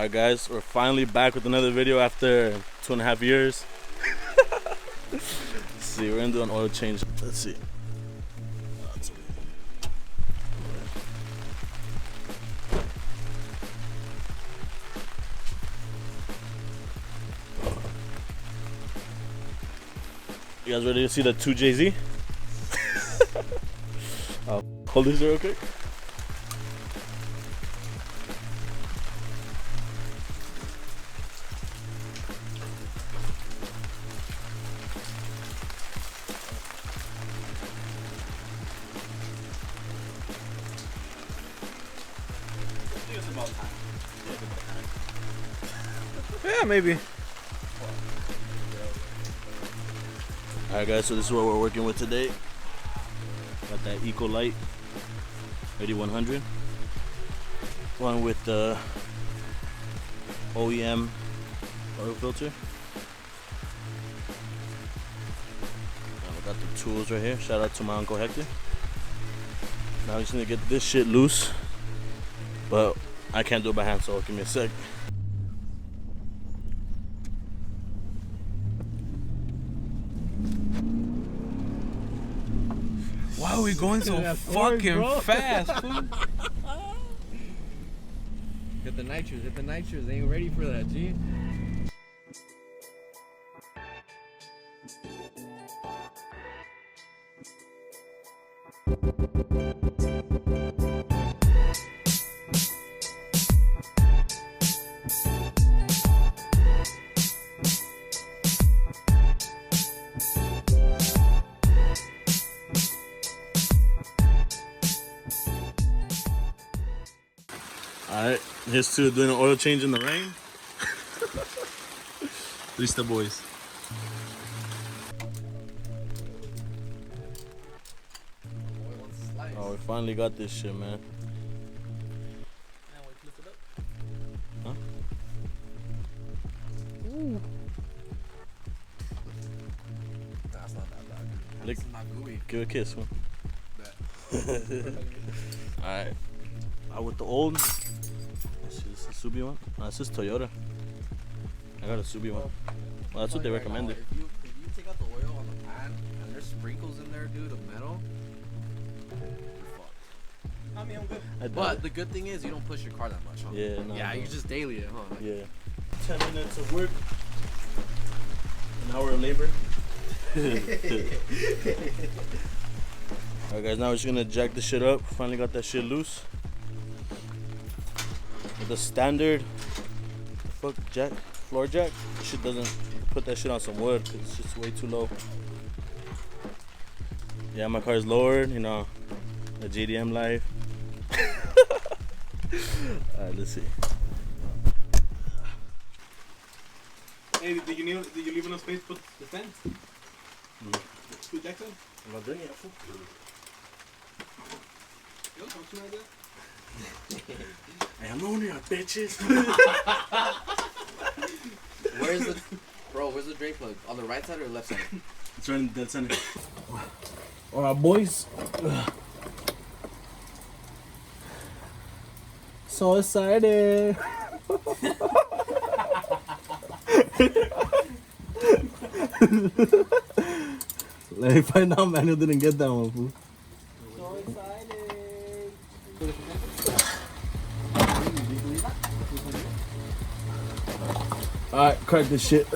Alright guys, we're finally back with another video after 2.5 years. Let's see, we're gonna do an oil change. Let's see. You guys ready to see the 2JZ? Hold this real quick. It's about time. Yeah, maybe. Alright guys, so this is what we're working with today. Got that Eco Light 8100. One with the OEM oil filter. And we got the tools right here. Shout out to my Uncle Hector. Now I'm just gonna get this shit loose. But I can't do it by hand, so give me a sec. Why are we going so fucking fast, fool? Hit the nitros, hit the nitros. Ain't ready for that, G. Alright, here's to doing an oil change in the rain. Release the boys. Oh, we finally got this shit, man. Huh? Ooh. That's not that bad. Lick, It's not gooey. give it a kiss, man. Alright. With the old, let's see, this is a Subi one. No, this is Toyota. I got a Subi one. Well, that's what they recommended. If you take out the oil on the pan and there's sprinkles in there, dude, of metal, you're fucked. I mean, I'm good. But the good thing is you don't push your car that much, huh? Yeah, no, yeah, no. you just daily it, huh? Like, Yeah. 10 minutes of work, an hour of labor. Alright guys, now we're just gonna jack this shit up. Finally got that shit loose. With the standard floor jack, shit doesn't put that shit on some wood because it's just way too low. Yeah, my car's lowered, you know, the JDM life. Alright, let's see. Hey, did you leave enough space to put the stand? Two jacks in? I'm not doing it. Yo, something like that? Hey, I'm on here, bitches. where's the drain plug? On the right side or left side? It's right in the dead center. Alright, boys. So excited. Let me find out Manuel didn't get that one, fool. So excited. Alright, crack this shit.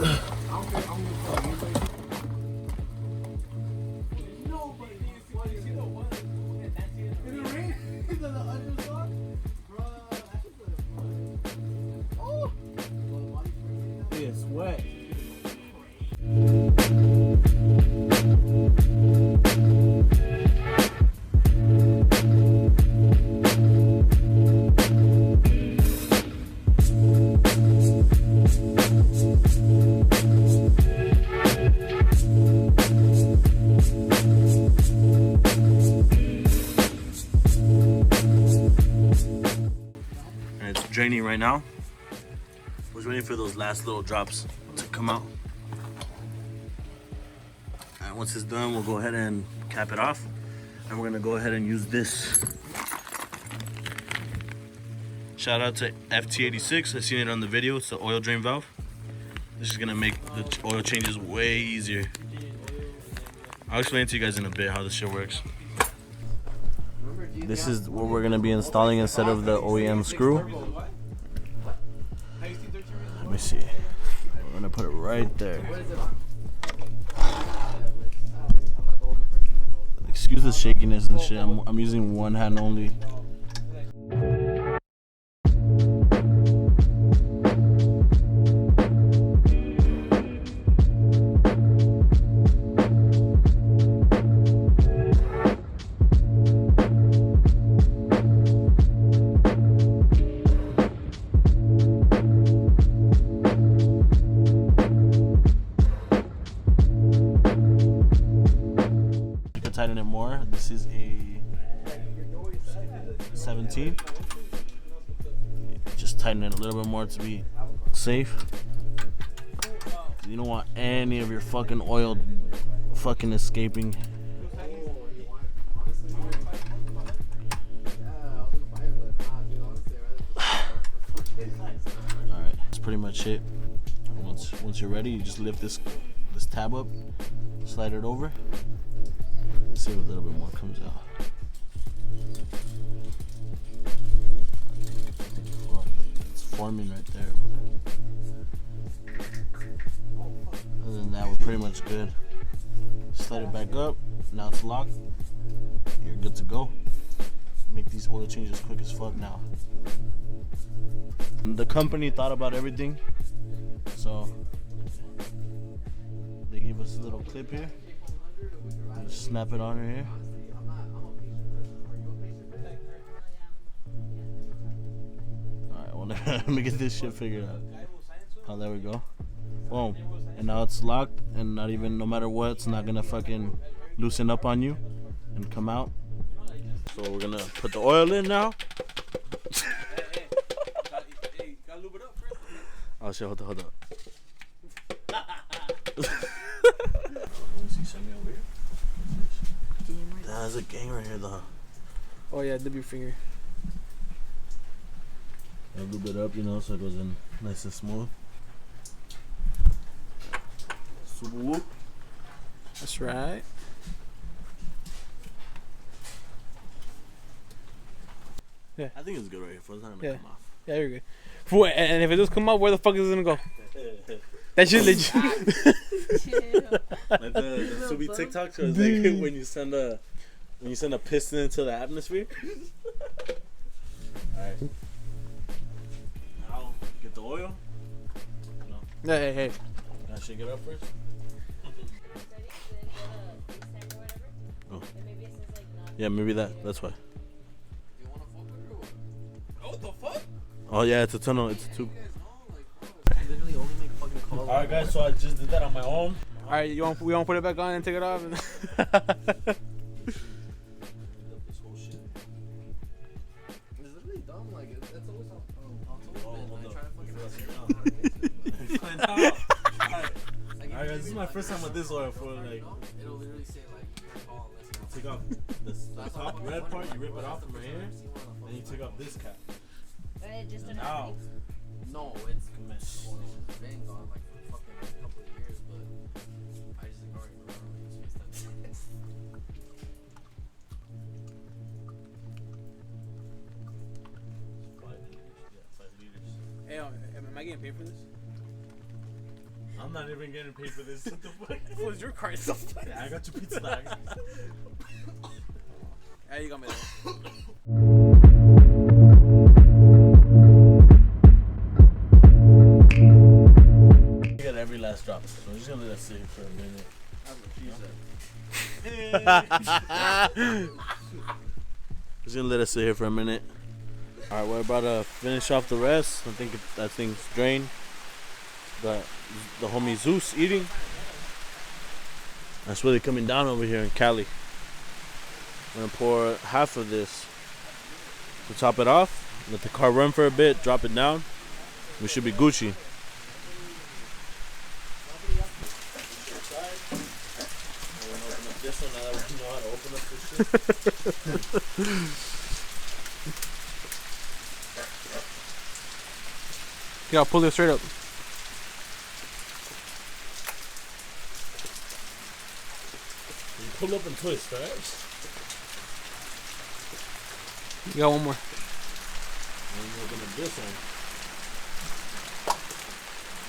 It's wet. It's draining right now. Was waiting for those last little drops to come out. And once it's done, we'll go ahead and cap it off. And we're gonna go ahead and use this Shout out to FT86. I seen it on the video. It's the oil drain valve. This is gonna make the oil changes way easier. I'll explain to you guys in a bit how this shit works. This is what we're gonna be installing instead of the OEM screw. Let me see. We're gonna put it right there. Excuse the shakiness and shit. I'm using one hand only. Tighten it more. This is a 17. Just tighten it a little bit more to be safe. You don't want any of your fucking oil fucking escaping. Alright, that's pretty much it. Once you're ready, you just lift this tab up, slide it over. See if a little bit more comes out. It's forming right there. Other than that, we're pretty much good. Slide it back up. Now it's locked. You're good to go. Make these oil changes quick as fuck now. The company thought about everything, so they gave us a little clip here. Just snap it on her here. Alright, well, let me get this shit figured out. Oh, there we go. Boom. And now it's locked, and not even, no matter what, it's not gonna fucking loosen up on you and come out. So we're gonna put the oil in now. Oh shit, hold up. There's a gang right here though. Oh yeah, W finger. A little bit up, you know, so it goes in nice and smooth. Swoop. That's right. Yeah. I think it's good right here. It's not gonna come off. Yeah, you're good. And if it does come out, where the fuck is it gonna go? That shit legit. Like the Subi TikToks, or it's like when you send a piston into the atmosphere. Alright. Now get the oil. No. Hey. Can I shake it up first? Oh. Yeah, maybe that's why. What the fuck? Oh yeah, it's a tunnel. It's a tube. Literally only make fucking calls. Alright guys, so I just did that on my own. Alright, we want to put it back on and take it off? And It's literally dumb. Like that's always Alright guys, this is my first time with this oil for like. It'll literally say like call unless Take off the top red part, you rip it off from right here, and you take off this cap. Now, no, it's commenced. It's been gone like for fucking like a couple of years, but I just ignore it. hey, am I getting paid for this? I'm not even getting paid for this. What the fuck? What was your card? Yeah, I got your pizza bag. Hey, you got me there. You got every last drop, so I'm just gonna let that sit for a minute. Just gonna let it sit here for a minute. All right, we're about to finish off the rest. I think that thing's drained. The homie Zeus eating. That's really coming down over here in Cali. I'm gonna pour half of this to top it off. Let the car run for a bit. Drop it down. We should be Gucci. This one now that we know how to open up this shit. Yeah, I'll pull it straight up. You pull up and twist, right? You got one more. And you're gonna this one.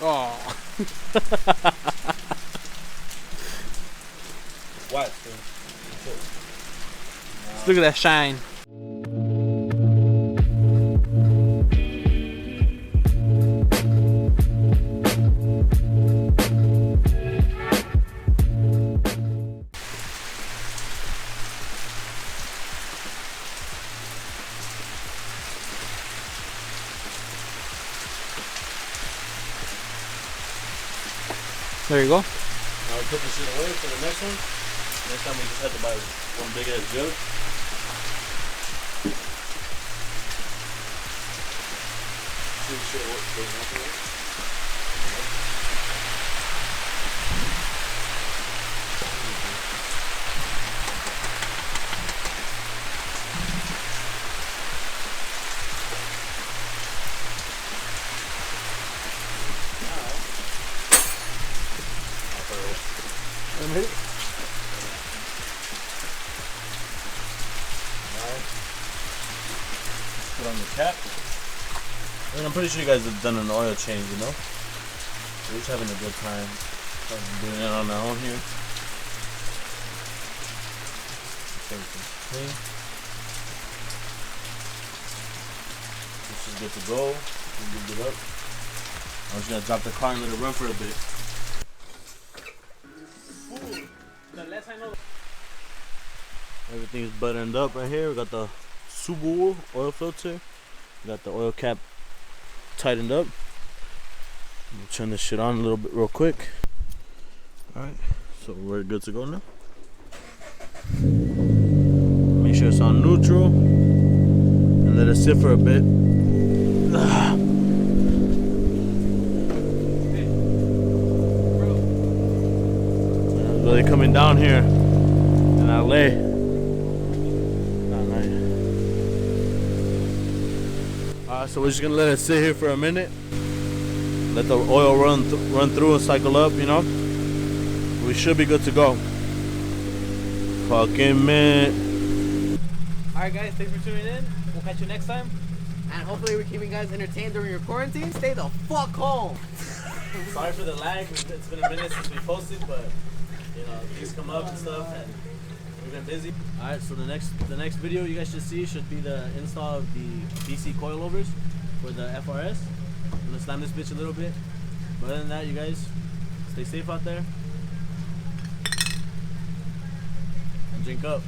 Oh. Watch, Look at that shine. There you go. Now we put this shit away for the next one. Next time we just have to buy one big ass jug. See the shit works goes on for that. Let me hit it. Alright. Put on the cap. And I'm pretty sure you guys have done an oil change, you know? We're just having a good time doing it on our own here. Everything's clean. This is good to go. We moved it up. I'm just gonna drop the car and let it run for a bit. Everything's buttoned up right here. We got the Subaru oil filter. We got the oil cap tightened up. We'll turn this shit on a little bit real quick. Alright, so we're good to go now. Make sure it's on neutral and let it sit for a bit. It's really coming down here in LA. So we're just gonna let it sit here for a minute. Let the oil run through and cycle up, you know. We should be good to go. Fucking man. Alright guys, thanks for tuning in. We'll catch you next time. And hopefully we're keeping you guys entertained during your quarantine. Stay the fuck home. Sorry for the lag. It's been a minute since we posted, but you know, things come up and stuff, and we've been busy. Alright, so the next video you guys should see should be the install of the DC coilovers for the FRS. I'm gonna slam this bitch a little bit. But other than that, you guys stay safe out there and drink up.